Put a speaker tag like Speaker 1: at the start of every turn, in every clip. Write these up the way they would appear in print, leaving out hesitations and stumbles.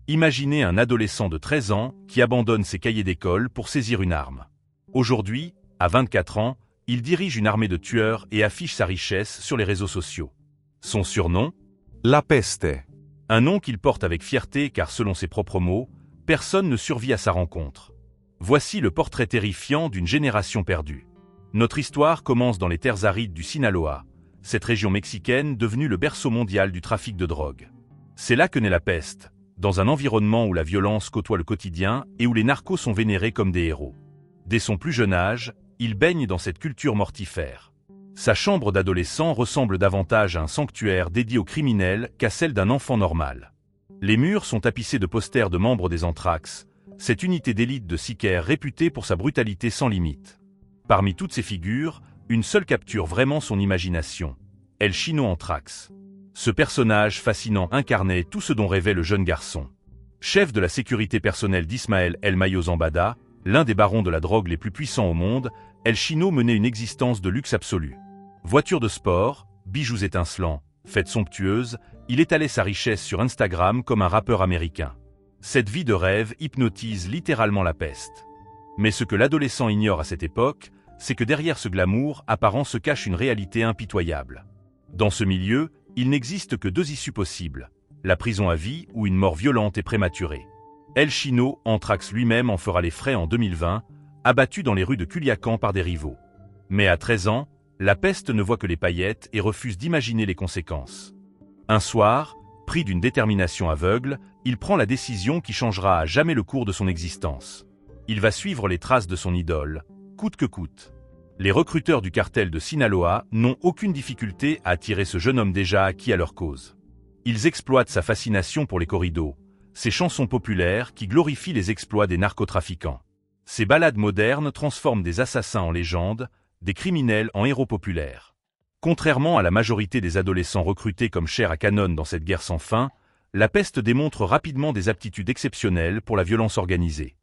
Speaker 1: Imaginez un adolescent de 13 ans qui abandonne ses cahiers d'école pour saisir une arme. Aujourd'hui, à 24 ans, il dirige une armée de tueurs et affiche sa richesse sur les réseaux sociaux. Son surnom ?
Speaker 2: La Peste.
Speaker 1: Un nom qu'il porte avec fierté car selon ses propres mots, personne ne survit à sa rencontre. Voici le portrait terrifiant d'une génération perdue. Notre histoire commence dans les terres arides du Sinaloa, cette région mexicaine devenue le berceau mondial du trafic de drogue. C'est là que naît la peste, dans un environnement où la violence côtoie le quotidien et où les narcos sont vénérés comme des héros. Dès son plus jeune âge, il baigne dans cette culture mortifère. Sa chambre d'adolescent ressemble davantage à un sanctuaire dédié aux criminels qu'à celle d'un enfant normal. Les murs sont tapissés de posters de membres des Anthrax, cette unité d'élite de sicaires réputée pour sa brutalité sans limite. Parmi toutes ces figures, une seule capture vraiment son imagination. El Chino Anthrax. Ce personnage fascinant incarnait tout ce dont rêvait le jeune garçon. Chef de la sécurité personnelle d'Ismael El Mayo Zambada, l'un des barons de la drogue les plus puissants au monde, El Chino menait une existence de luxe absolu. Voitures de sport, bijoux étincelants, fêtes somptueuses, il étalait sa richesse sur Instagram comme un rappeur américain. Cette vie de rêve hypnotise littéralement la peste. Mais ce que l'adolescent ignore à cette époque, c'est que derrière ce glamour apparent se cache une réalité impitoyable. Dans ce milieu, il n'existe que deux issues possibles, la prison à vie ou une mort violente et prématurée. El Chino Anthrax lui-même en fera les frais en 2020, abattu dans les rues de Culiacán par des rivaux. Mais à 13 ans, la peste ne voit que les paillettes et refuse d'imaginer les conséquences. Un soir, pris d'une détermination aveugle, il prend la décision qui changera à jamais le cours de son existence. Il va suivre les traces de son idole, coûte que coûte. Les recruteurs du cartel de Sinaloa n'ont aucune difficulté à attirer ce jeune homme déjà acquis à leur cause. Ils exploitent sa fascination pour les corridos, ses chansons populaires qui glorifient les exploits des narcotrafiquants. Ces ballades modernes transforment des assassins en légendes, des criminels en héros populaires. Contrairement à la majorité des adolescents recrutés comme chair à canon dans cette guerre sans fin, la peste démontre rapidement des aptitudes exceptionnelles pour la violence organisée.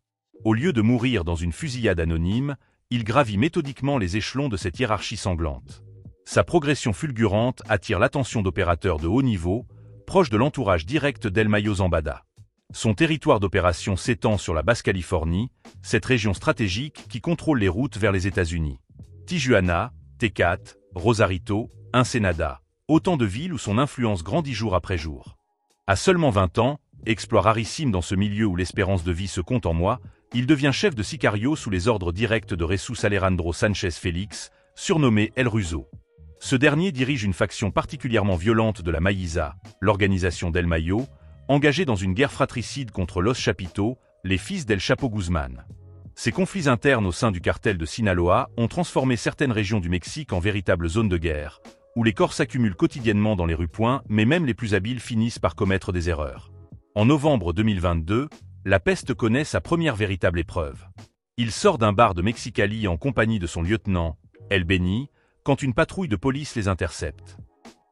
Speaker 1: Au lieu de mourir dans une fusillade anonyme, il gravit méthodiquement les échelons de cette hiérarchie sanglante. Sa progression fulgurante attire l'attention d'opérateurs de haut niveau, proches de l'entourage direct d'El Mayo Zambada. Son territoire d'opération s'étend sur la Basse-Californie, cette région stratégique qui contrôle les routes vers les États-Unis. Tijuana, Tecate, Rosarito, Ensenada, autant de villes où son influence grandit jour après jour. À seulement 20 ans, exploit rarissime dans ce milieu où l'espérance de vie se compte en mois, il devient chef de sicario sous les ordres directs de Jesus Alejandro Sánchez Félix, surnommé El Ruso. Ce dernier dirige une faction particulièrement violente de la Maïza, l'organisation d'El Mayo, engagée dans une guerre fratricide contre Los Chapitos, les fils d'El Chapo Guzman. Ces conflits internes au sein du cartel de Sinaloa ont transformé certaines régions du Mexique en véritables zones de guerre, où les corps s'accumulent quotidiennement dans les rues-points, mais même les plus habiles finissent par commettre des erreurs. En novembre 2022, la peste connaît sa première véritable épreuve. Il sort d'un bar de Mexicali en compagnie de son lieutenant, El Beni, quand une patrouille de police les intercepte.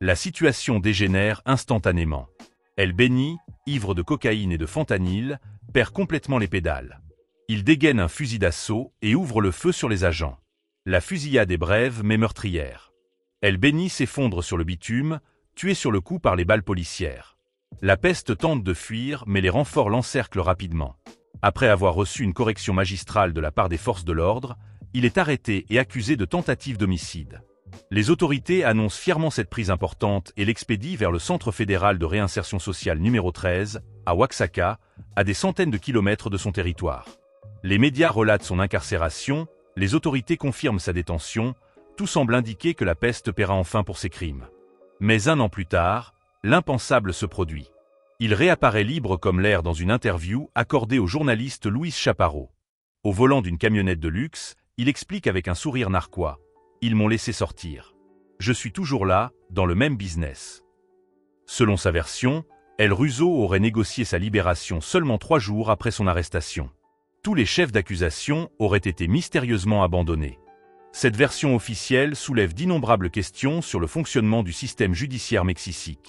Speaker 1: La situation dégénère instantanément. El Beni, ivre de cocaïne et de fentanyl, perd complètement les pédales. Il dégaine un fusil d'assaut et ouvre le feu sur les agents. La fusillade est brève mais meurtrière. El Beni s'effondre sur le bitume, tué sur le coup par les balles policières. La peste tente de fuir mais les renforts l'encerclent rapidement. Après avoir reçu une correction magistrale de la part des forces de l'ordre, il est arrêté et accusé de tentative d'homicide. Les autorités annoncent fièrement cette prise importante et l'expédient vers le Centre fédéral de réinsertion sociale numéro 13, à Oaxaca, à des centaines de kilomètres de son territoire. Les médias relatent son incarcération, les autorités confirment sa détention, tout semble indiquer que la peste paiera enfin pour ses crimes. Mais un an plus tard, l'impensable se produit. Il réapparaît libre comme l'air dans une interview accordée au journaliste Luis Chaparro. Au volant d'une camionnette de luxe, il explique avec un sourire narquois « Ils m'ont laissé sortir. Je suis toujours là, dans le même business. » Selon sa version, El Ruso aurait négocié sa libération seulement 3 jours après son arrestation. Tous les chefs d'accusation auraient été mystérieusement abandonnés. Cette version officielle soulève d'innombrables questions sur le fonctionnement du système judiciaire mexicain.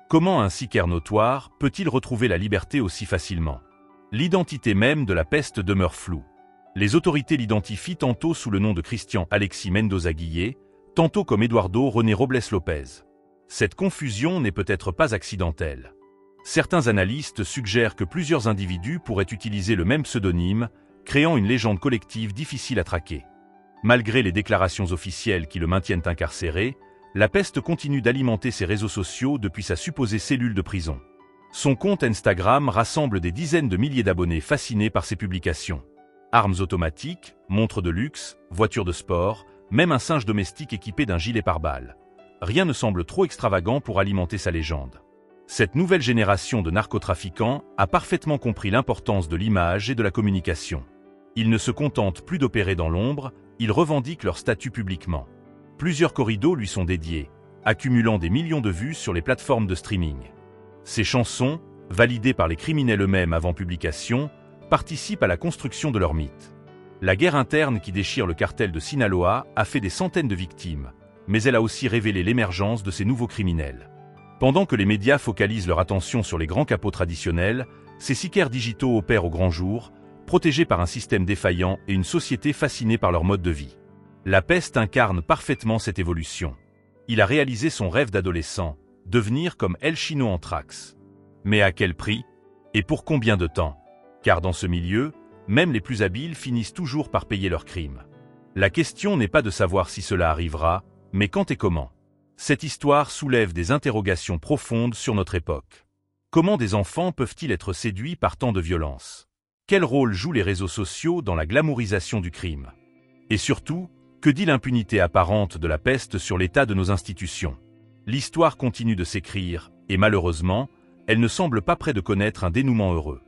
Speaker 1: Comment un sicaire notoire peut-il retrouver la liberté aussi facilement? L'identité même de la peste demeure floue. Les autorités l'identifient tantôt sous le nom de Christian Alexis Mendoza Guillé, tantôt comme Eduardo René Robles Lopez. Cette confusion n'est peut-être pas accidentelle. Certains analystes suggèrent que plusieurs individus pourraient utiliser le même pseudonyme, créant une légende collective difficile à traquer. Malgré les déclarations officielles qui le maintiennent incarcéré, la peste continue d'alimenter ses réseaux sociaux depuis sa supposée cellule de prison. Son compte Instagram rassemble des dizaines de milliers d'abonnés fascinés par ses publications. Armes automatiques, montres de luxe, voitures de sport, même un singe domestique équipé d'un gilet pare-balles. Rien ne semble trop extravagant pour alimenter sa légende. Cette nouvelle génération de narcotrafiquants a parfaitement compris l'importance de l'image et de la communication. Ils ne se contentent plus d'opérer dans l'ombre, ils revendiquent leur statut publiquement. Plusieurs corridos lui sont dédiés, accumulant des millions de vues sur les plateformes de streaming. Ses chansons, validées par les criminels eux-mêmes avant publication, participent à la construction de leur mythe. La guerre interne qui déchire le cartel de Sinaloa a fait des centaines de victimes, mais elle a aussi révélé l'émergence de ces nouveaux criminels. Pendant que les médias focalisent leur attention sur les grands capots traditionnels, ces sicaires digitaux opèrent au grand jour, protégés par un système défaillant et une société fascinée par leur mode de vie. La peste incarne parfaitement cette évolution. Il a réalisé son rêve d'adolescent, devenir comme El Chino Anthrax. Mais à quel prix? Et pour combien de temps? Car dans ce milieu, même les plus habiles finissent toujours par payer leurs crimes. La question n'est pas de savoir si cela arrivera, mais quand et comment. Cette histoire soulève des interrogations profondes sur notre époque. Comment des enfants peuvent-ils être séduits par tant de violence? Quel rôle jouent les réseaux sociaux dans la glamourisation du crime? Et surtout, que dit l'impunité apparente de la peste sur l'état de nos institutions? L'histoire continue de s'écrire, et malheureusement, elle ne semble pas près de connaître un dénouement heureux.